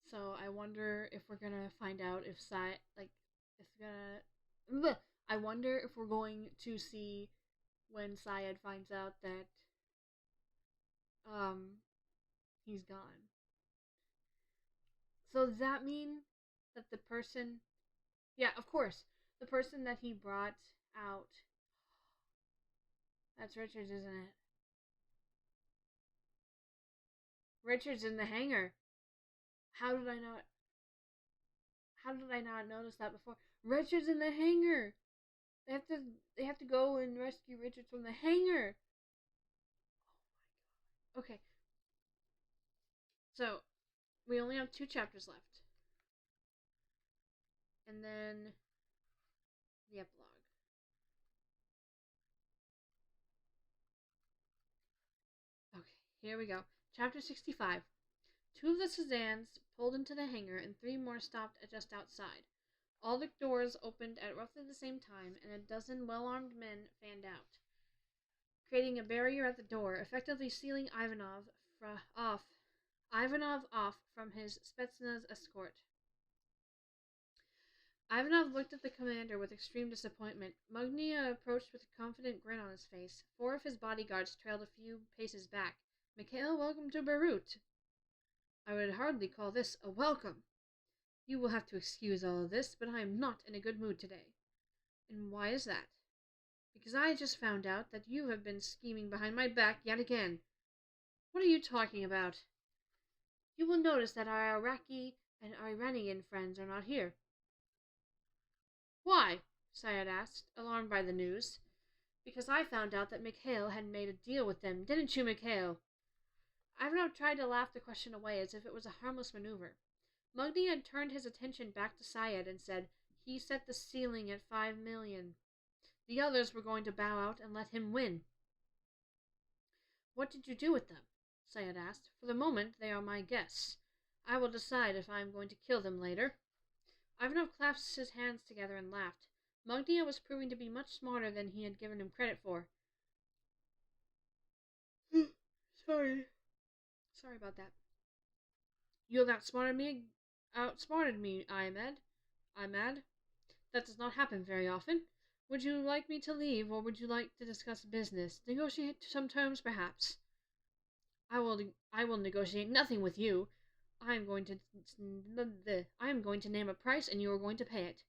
So I wonder if we're gonna find out if it's gonna. Bleh. I wonder if we're going to see when Syed finds out that um he's gone. So does that mean that the person? Yeah, of course, the person that he brought out. That's Richards, isn't it? Richards in the hangar. How did I not? How did I not notice that before? Richards in the hangar. They have to. They have to go and rescue Richards from the hangar. Okay, so we only have 2 chapters left, and then the epilogue. Okay, here we go. Chapter 65. Two of the sedans pulled into the hangar, and 3 more stopped just outside. All the doors opened at roughly the same time, and a dozen well-armed men fanned out, creating a barrier at the door, effectively sealing Ivanov off from his Spetsnaz escort. Ivanov looked at the commander with extreme disappointment. Mughniyah approached with a confident grin on his face. 4 of his bodyguards trailed a few paces back. Mikhail, welcome to Beirut. I would hardly call this a welcome. You will have to excuse all of this, but I am not in a good mood today. And why is that? Because I just found out that you have been scheming behind my back yet again. What are you talking about? You will notice that our Iraqi and Iranian friends are not here. Why? Syed asked, alarmed by the news. Because I found out that Mikhail had made a deal with them, didn't you, Mikhail? Ivanov tried to laugh the question away as if it was a harmless maneuver. Mughniyah turned his attention back to Syed and said, he set the ceiling at 5 million. The others were going to bow out and let him win. What did you do with them? Syed asked. For the moment, they are my guests. I will decide if I am going to kill them later. Ivanov clasped his hands together and laughed. Mughniyah was proving to be much smarter than he had given him credit for. Sorry. Sorry about that. You have outsmarted me, Ahmed. That does not happen very often. Would you like me to leave, or would you like to discuss business? Negotiate some terms, perhaps? I will negotiate nothing with you. I am going to name a price, and you are going to pay it.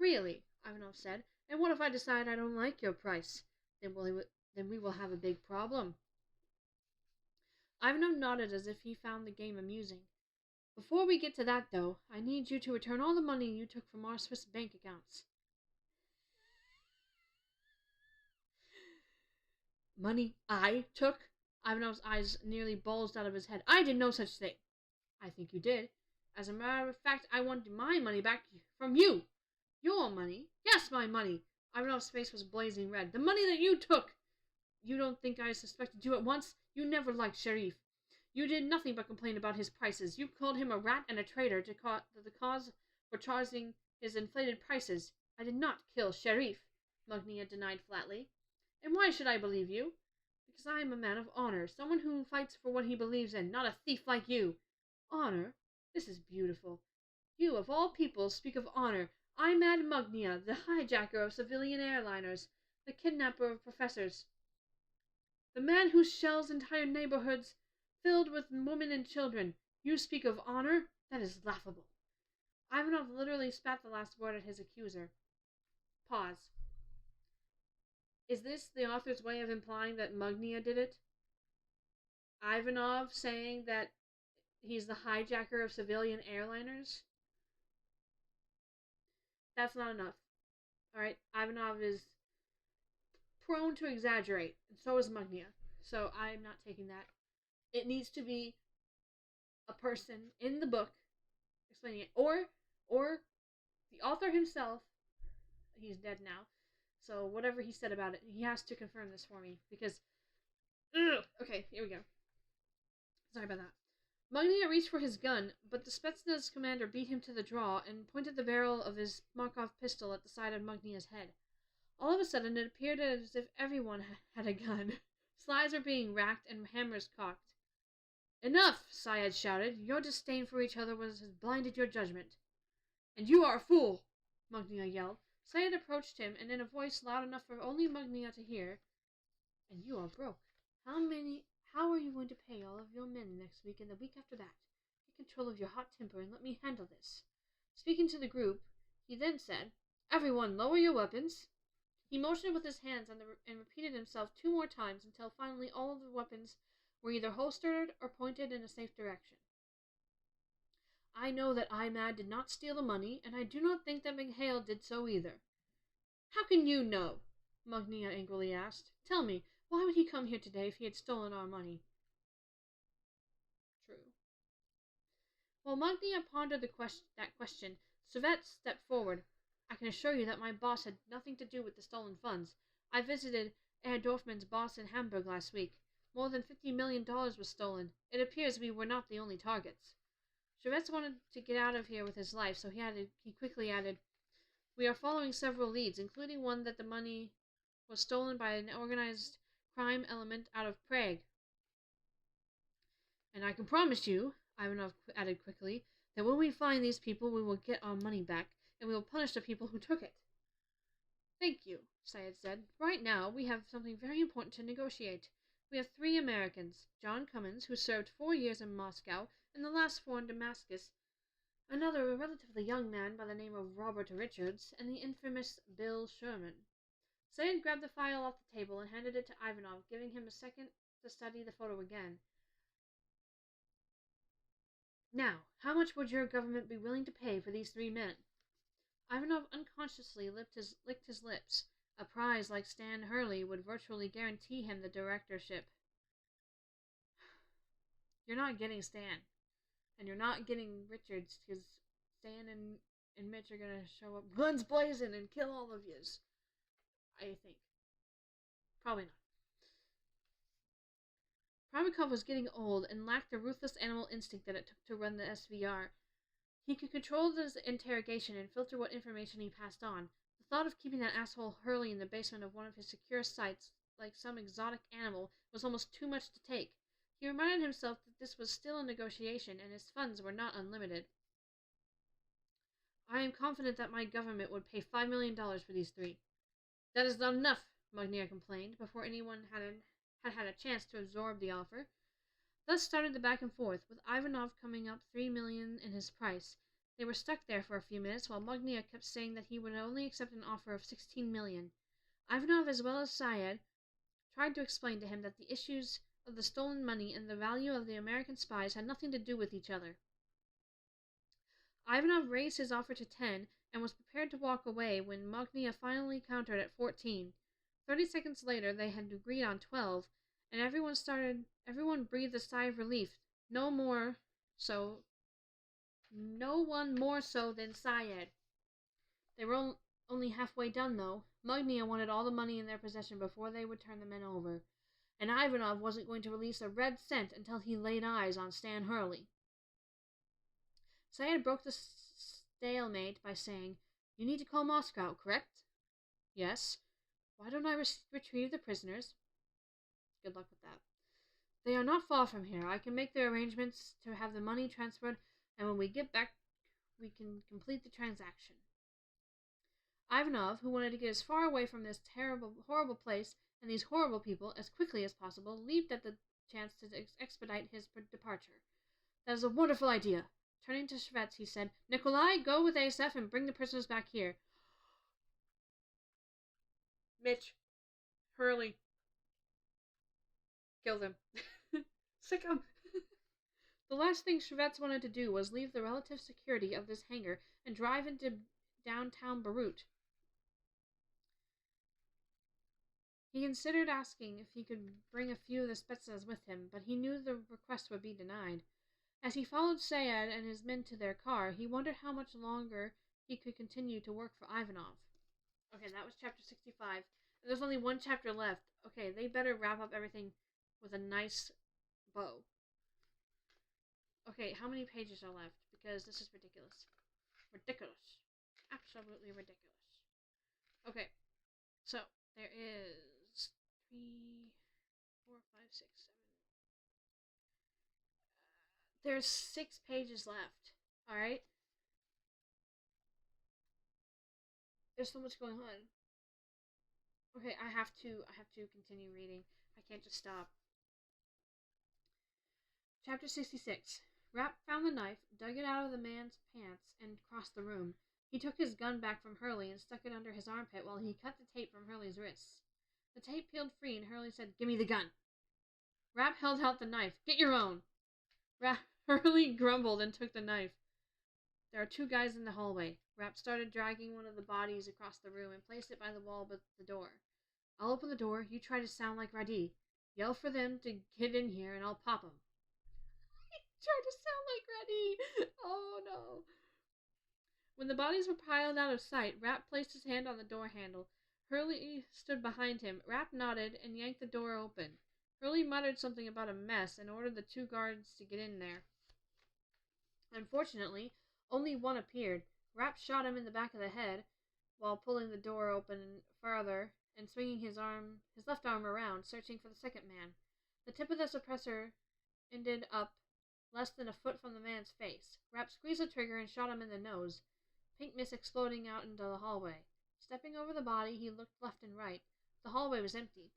Really, Ivanov said. And what if I decide I don't like your price? Then we will have a big problem. Ivanov nodded as if he found the game amusing. Before we get to that, though, I need you to return all the money you took from our Swiss bank accounts. Money I took? Ivanov's eyes nearly bulged out of his head. I did no such thing. I think you did. As a matter of fact, I want my money back from you. Your money? Yes, my money. Ivanov's face was blazing red. The money that you took! You don't think I suspected you at once? You never liked Sharif. You did nothing but complain about his prices. You called him a rat and a traitor to the cause for charging his inflated prices. I did not kill Sharif, Mughniyah denied flatly. And why should I believe you? Because I am a man of honor, someone who fights for what he believes in, not a thief like you. Honor? This is beautiful. You, of all people, speak of honor. Ahmed Mughniyah, the hijacker of civilian airliners, the kidnapper of professors, the man who shells entire neighborhoods filled with women and children. You speak of honor? That is laughable. Ivanov literally spat the last word at his accuser. Pause. Is this the author's way of implying that Mughniyah did it? Ivanov saying that he's the hijacker of civilian airliners? That's not enough. Alright, Ivanov is prone to exaggerate, and so is Mughniyah. So I'm not taking that. It needs to be a person in the book explaining it, or the author himself. He's dead now, so whatever he said about it, he has to confirm this for me because. Okay, here we go. Sorry about that. Mughniyah reached for his gun, but the Spetsnaz commander beat him to the draw and pointed the barrel of his Markov pistol at the side of Mughniyah's head. All of a sudden, it appeared as if everyone had a gun. Slides were being racked and hammers cocked. Enough! Syed shouted. Your disdain for each other has blinded your judgment. And you are a fool! Mughniyah yelled. Syed approached him, and in a voice loud enough for only Mughniyah to hear, and you are broke. How are you going to pay all of your men next week and the week after that? Get control of your hot temper and let me handle this. Speaking to the group, he then said, Everyone, lower your weapons. He motioned with his hands and repeated himself 2 more times until finally all of the weapons were either holstered or pointed in a safe direction. I know that Imad did not steal the money, and I do not think that McHale did so either. How can you know? Mughniyah angrily asked. Tell me, why would he come here today if he had stolen our money? True. While Mughniyah pondered that question, Savette stepped forward. I can assure you that my boss had nothing to do with the stolen funds. I visited Herr Dorfman's boss in Hamburg last week. More than $50 million was stolen. It appears we were not the only targets. Chavetz wanted to get out of here with his life, so he quickly added, We are following several leads, including one that the money was stolen by an organized crime element out of Prague. And I can promise you, Ivanov added quickly, that when we find these people, we will get our money back, and we will punish the people who took it. Thank you, Syed said. Right now, we have something very important to negotiate. We have 3 Americans, John Cummins, who served 4 years in Moscow, and the last 4 in Damascus, another relatively young man by the name of Robert Richards, and the infamous Bill Sherman. Syed grabbed the file off the table and handed it to Ivanov, giving him a second to study the photo again. Now, how much would your government be willing to pay for these 3 men? Ivanov unconsciously licked his lips. A prize like Stan Hurley would virtually guarantee him the directorship. You're not getting Stan. And you're not getting Richards, because Stan and Mitch are going to show up guns blazing and kill all of yous. I think. Probably not. Pravakov was getting old and lacked the ruthless animal instinct that it took to run the SVR. He could control his interrogation and filter what information he passed on. The thought of keeping that asshole Hurley in the basement of one of his secure sites, like some exotic animal, was almost too much to take. He reminded himself that this was still a negotiation, and his funds were not unlimited. I am confident that my government would pay $5 million for these 3. That is not enough, Mughniyah complained, before anyone had a chance to absorb the offer. Thus started the back and forth, with Ivanov coming up $3 million in his price. They were stuck there for a few minutes, while Mughniyah kept saying that he would only accept an offer of $16 million. Ivanov, as well as Syed, tried to explain to him that the issues of the stolen money and the value of the American spies had nothing to do with each other. Ivanov raised his offer to 10 and was prepared to walk away when Mughniyah finally countered at 14. 30 seconds later, they had agreed on 12, and everyone breathed a sigh of relief. No one more so than Syed. They were only halfway done, though. Mughniyah wanted all the money in their possession before they would turn the men over, and Ivanov wasn't going to release a red cent until he laid eyes on Stan Hurley. Syed broke the stalemate by saying, You need to call Moscow, correct? Yes. Why don't I retrieve the prisoners? Good luck with that. They are not far from here. I can make the arrangements to have the money transferred, and when we get back, we can complete the transaction. Ivanov, who wanted to get as far away from this horrible place and these horrible people as quickly as possible, leaped at the chance to expedite his departure. That is a wonderful idea. Turning to Shvets, he said, Nikolai, go with ASF and bring the prisoners back here. Mitch. Hurley. Kill them. Sick 'em. The last thing Shvets wanted to do was leave the relative security of this hangar and drive into downtown Beirut. He considered asking if he could bring a few of the Spetsnaz with him, but he knew the request would be denied. As he followed Syed and his men to their car, he wondered how much longer he could continue to work for Ivanov. Okay, that was chapter 65. There's only 1 chapter left. Okay, they better wrap up everything with a nice bow. Okay, how many pages are left? Because this is ridiculous. Ridiculous. Absolutely ridiculous. Okay, so there is 3, 4, 5, 6, 7. There's 6 pages left. Alright? There's so much going on. Okay, I have to continue reading. I can't just stop. Chapter 66. Rapp found the knife, dug it out of the man's pants, and crossed the room. He took his gun back from Hurley and stuck it under his armpit while he cut the tape from Hurley's wrists. The tape peeled free and Hurley said, "Give me the gun." Rapp held out the knife. "Get your own." Hurley grumbled and took the knife. "There are 2 guys in the hallway." Rapp started dragging one of the bodies across the room and placed it by the wall by the door. "I'll open the door. You try to sound like Radhi. Yell for them to get in here and I'll pop 'em." Try to sound like Radhi. Oh no. When the bodies were piled out of sight, Rapp placed his hand on the door handle. Hurley stood behind him. Rapp nodded and yanked the door open. Hurley muttered something about a mess and ordered the 2 guards to get in there. Unfortunately, only one appeared. Rapp shot him in the back of the head while pulling the door open farther and swinging his left arm around, searching for the second man. The tip of the suppressor ended up less than a foot from the man's face. Rapp squeezed the trigger and shot him in the nose, pink mist exploding out into the hallway. Stepping over the body, he looked left and right. The hallway was empty.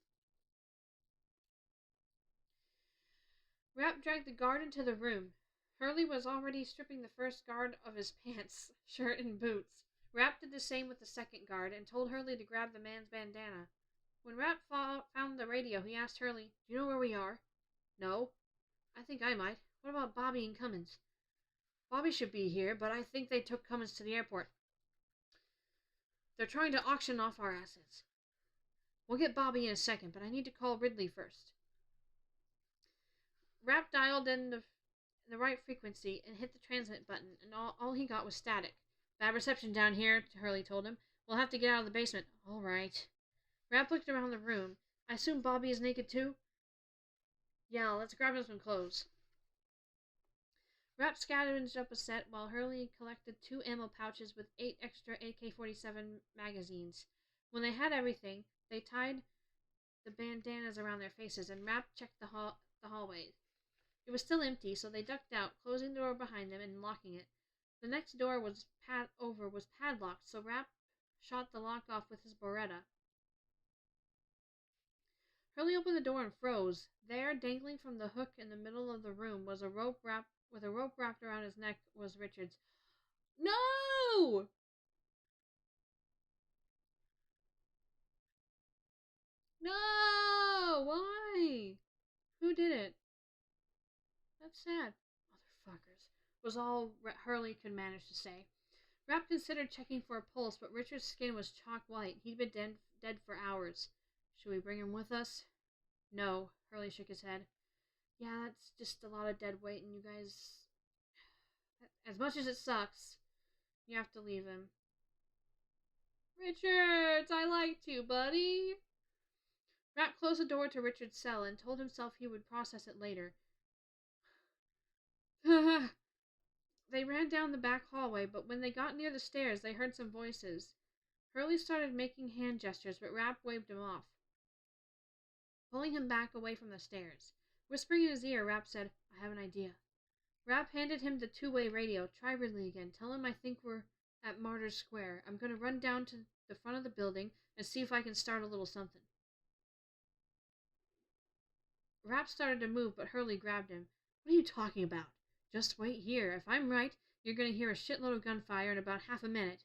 Rapp dragged the guard into the room. Hurley was already stripping the first guard of his pants, shirt, and boots. Rapp did the same with the second guard and told Hurley to grab the man's bandana. When Rapp found the radio, he asked Hurley, "Do you know where we are?" "No." "I think I might. What about Bobby and Cummins?" "Bobby should be here, but I think they took Cummins to the airport. They're trying to auction off our assets. We'll get Bobby in a second, but I need to call Ridley first." Rapp dialed in the right frequency and hit the transmit button, and all he got was static. "Bad reception down here," Hurley told him. "We'll have to get out of the basement." "All right." Rapp looked around the room. "I assume Bobby is naked too?" "Yeah, let's grab him some clothes." Rapp scavenged up a set while Hurley collected 2 ammo pouches with 8 extra AK-47 magazines. When they had everything, they tied the bandanas around their faces, and Rapp checked the hallway. It was still empty, so they ducked out, closing the door behind them and locking it. The next door was padlocked, so Rapp shot the lock off with his Beretta. Hurley opened the door and froze. There, dangling from the hook in the middle of the room, was a rope wrapped around his neck was Richard's. No! No! Why? Who did it? That's sad. Motherfuckers, was all Hurley could manage to say. Rapp considered checking for a pulse, but Richard's skin was chalk white. He'd been dead for hours. "Should we bring him with us?" "No." Hurley shook his head. "Yeah, that's just a lot of dead weight, and you guys... As much as it sucks, you have to leave him." "Richards, I liked you, buddy." Rapp closed the door to Richard's cell and told himself he would process it later. They ran down the back hallway, but when they got near the stairs, they heard some voices. Hurley started making hand gestures, but Rapp waved him off, pulling him back away from the stairs. Whispering in his ear, Rapp said, "I have an idea." Rapp handed him the 2-way radio. "Try Ridley again. Tell him I think we're at Martyrs Square. I'm going to run down to the front of the building and see if I can start a little something." Rapp started to move, but Hurley grabbed him. "What are you talking about? Just wait here. If I'm right, you're going to hear a shitload of gunfire in about half a minute.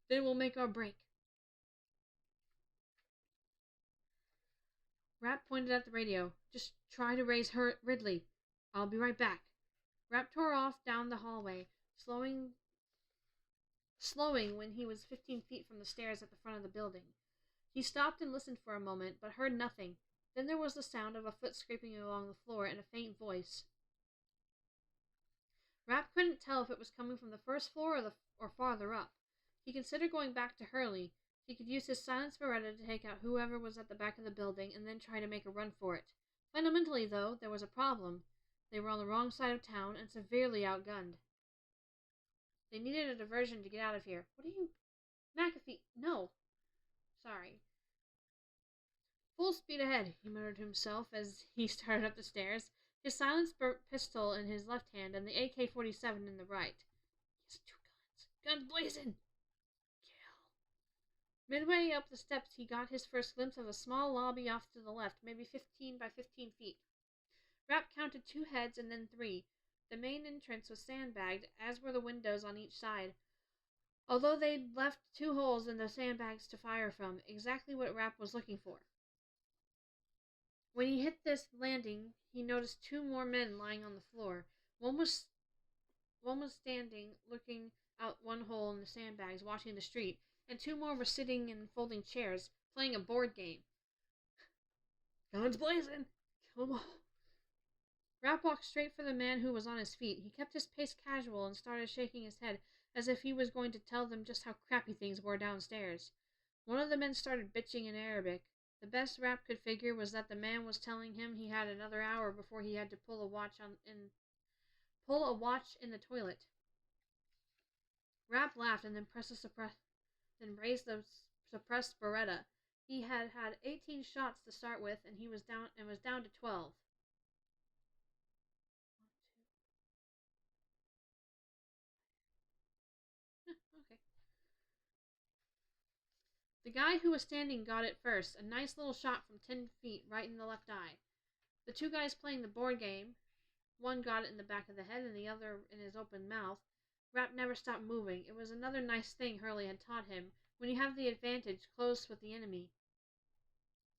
Then we'll make our break." Rapp pointed at the radio. "Just try to raise Ridley. I'll be right back." Rapp tore off down the hallway, slowing when he was 15 feet from the stairs at the front of the building. He stopped and listened for a moment, but heard nothing. Then there was the sound of a foot scraping along the floor and a faint voice. Rapp couldn't tell if it was coming from the first floor or farther up. He considered going back to Hurley. He could use his silenced Beretta to take out whoever was at the back of the building and then try to make a run for it. Fundamentally, though, there was a problem. They were on the wrong side of town and severely outgunned. They needed a diversion to get out of here. "What are you... McAfee... No. Sorry." "Full speed ahead," he muttered to himself as he started up the stairs. his silenced pistol in his left hand and the AK-47 in the right. He has 2 guns. Guns blazing! Kill. Midway up the steps, he got his first glimpse of a small lobby off to the left, maybe 15 by 15 feet. Rapp counted 2 heads and then 3. The main entrance was sandbagged, as were the windows on each side, although they'd left 2 holes in the sandbags to fire from, exactly what Rapp was looking for. When he hit this landing, he noticed 2 more men lying on the floor. One was standing, looking out one hole in the sandbags, watching the street, and 2 more were sitting in folding chairs, playing a board game. Guns blazing! Kill 'em all. Rapp walked straight for the man who was on his feet. He kept his pace casual and started shaking his head as if he was going to tell them just how crappy things were downstairs. One of the men started bitching in Arabic. The best Rapp could figure was that the man was telling him he had another hour before he had to pull a watch in the toilet. Rapp laughed and then raised the suppressed Beretta. He had 18 shots to start with, and was down to 12. Okay. The guy who was standing got it first, a nice little shot from 10 feet right in the left eye. The 2 guys playing the board game, one got it in the back of the head and the other in his open mouth. Rapp never stopped moving. It was another nice thing Hurley had taught him. When you have the advantage, close with the enemy.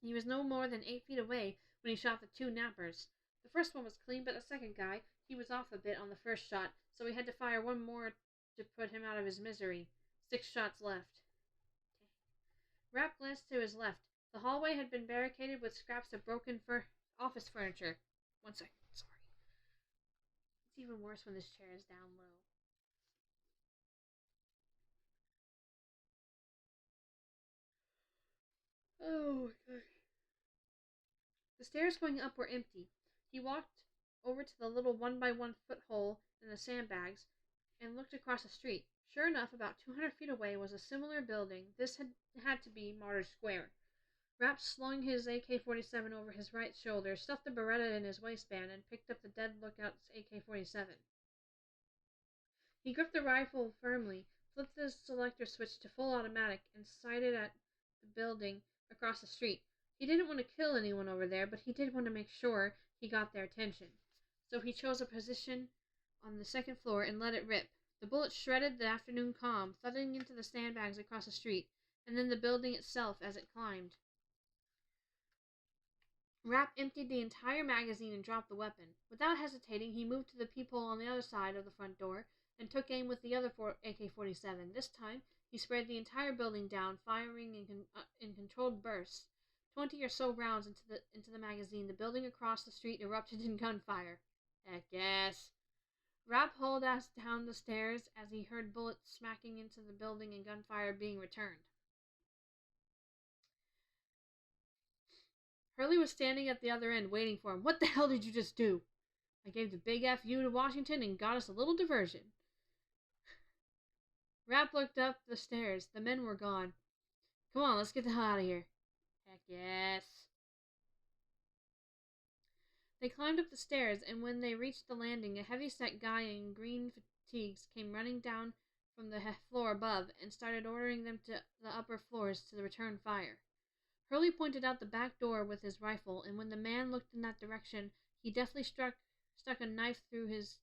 He was no more than 8 feet away when he shot the 2 nappers. The first one was clean, but the second guy, he was off a bit on the first shot, so he had to fire 1 more to put him out of his misery. 6 shots left. Rapp glanced to his left. The hallway had been barricaded with scraps of broken office furniture. 1 second, sorry. It's even worse when this chair is down low. Oh my gosh. The stairs going up were empty. He walked over to the little 1-by-1 foot hole in the sandbags and looked across the street. Sure enough, about 200 feet away was a similar building. This had to be Martyrs Square. Rapp slung his AK-47 over his right shoulder, stuffed the Beretta in his waistband, and picked up the dead lookout's AK-47. He gripped the rifle firmly, flipped the selector switch to full automatic, and sighted at the building across the street. He didn't want to kill anyone over there, but he did want to make sure he got their attention. So he chose a position on the 2nd floor and let it rip. The bullet shredded the afternoon calm, thudding into the sandbags across the street, and then the building itself as it climbed. Rapp emptied the entire magazine and dropped the weapon. Without hesitating, he moved to the peephole on the other side of the front door and took aim with the other AK-47. This time, he sprayed the entire building down, firing in controlled bursts. 20 or so rounds into the magazine, the building across the street erupted in gunfire. Heck yes. Rapp hauled ass down the stairs as he heard bullets smacking into the building and gunfire being returned. Hurley was standing at the other end, waiting for him. What the hell did you just do? I gave the big F.U. to Washington and got us a little diversion. Rapp looked up the stairs. The men were gone. Come on, let's get the hell out of here. Heck yes. They climbed up the stairs, and when they reached the landing, a heavy-set guy in green fatigues came running down from the floor above and started ordering them to the upper floors to return fire. Hurley pointed out the back door with his rifle, and when the man looked in that direction, he deftly stuck a knife through his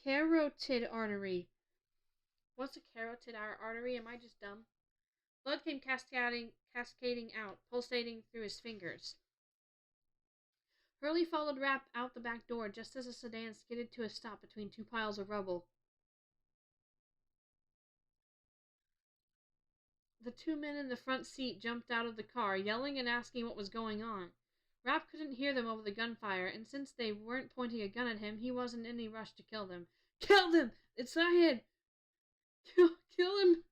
carotid artery. What's a carotid artery? Am I just dumb? Blood came cascading out, pulsating through his fingers. Hurley followed Rapp out the back door just as the sedan skidded to a stop between 2 piles of rubble. The 2 men in the front seat jumped out of the car, yelling and asking what was going on. Rapp couldn't hear them over the gunfire, and since they weren't pointing a gun at him, he wasn't in any rush to kill them. Kill them! It's Syed! Kill him!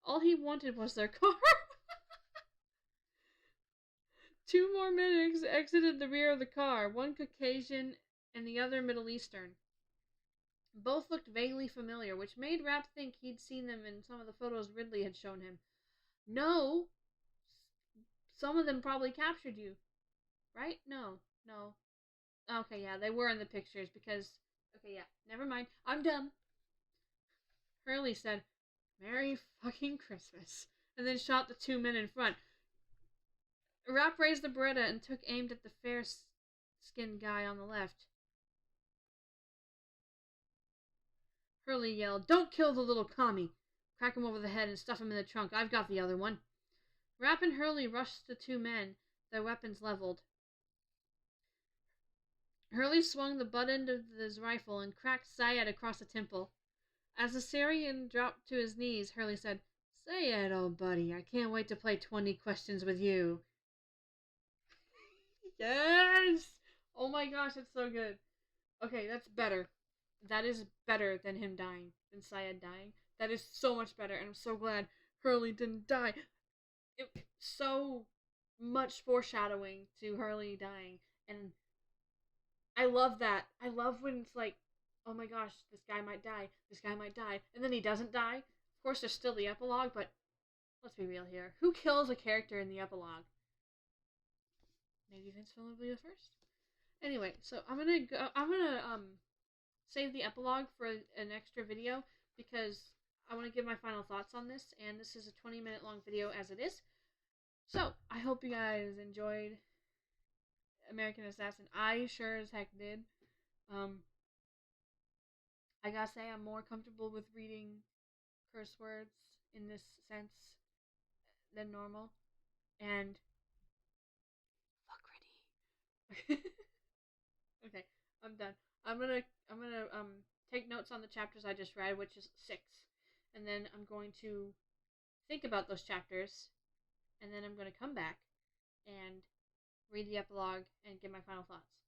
All he wanted was their car. 2 more medics exited the rear of the car, one Caucasian and the other Middle Eastern. Both looked vaguely familiar, which made Rapp think he'd seen them in some of the photos Ridley had shown him. No, some of them probably captured you, right? No, no. Okay, yeah, they were in the pictures because. Okay, yeah, never mind. I'm dumb. Hurley said, "Merry fucking Christmas," and then shot the two men in front. Rapp raised the Beretta and took aim at the fair-skinned guy on the left. Hurley yelled, "Don't kill the little commie! Crack him over the head and stuff him in the trunk. I've got the other one." Rapp and Hurley rushed the two men, their weapons leveled. Hurley swung the butt end of his rifle and cracked Syed across the temple. As the Syrian dropped to his knees, Hurley said, "Syed, old buddy, I can't wait to play 20 questions with you." Yes! Oh my gosh, it's so good. Okay, that's better. That is better than him dying, than Syed dying. That is so much better, and I'm so glad Hurley didn't die. So much foreshadowing to Hurley dying, and I love that. I love when it's like, oh my gosh, this guy might die, this guy might die, and then he doesn't die. Of course, there's still the epilogue, but let's be real here. Who kills a character in the epilogue? Maybe Vince Vaughn will be the first. Anyway, so I'm gonna save the epilogue for an extra video because I want to give my final thoughts on this, and this is a 20-minute long video as it is. So I hope you guys enjoyed American Assassin. I sure as heck did. I gotta say I'm more comfortable with reading curse words in this sense than normal, and fuck ready. Okay, I'm done. I'm gonna take notes on the chapters I just read, which is 6, and then I'm going to think about those chapters, and then I'm gonna come back and read the epilogue and give my final thoughts.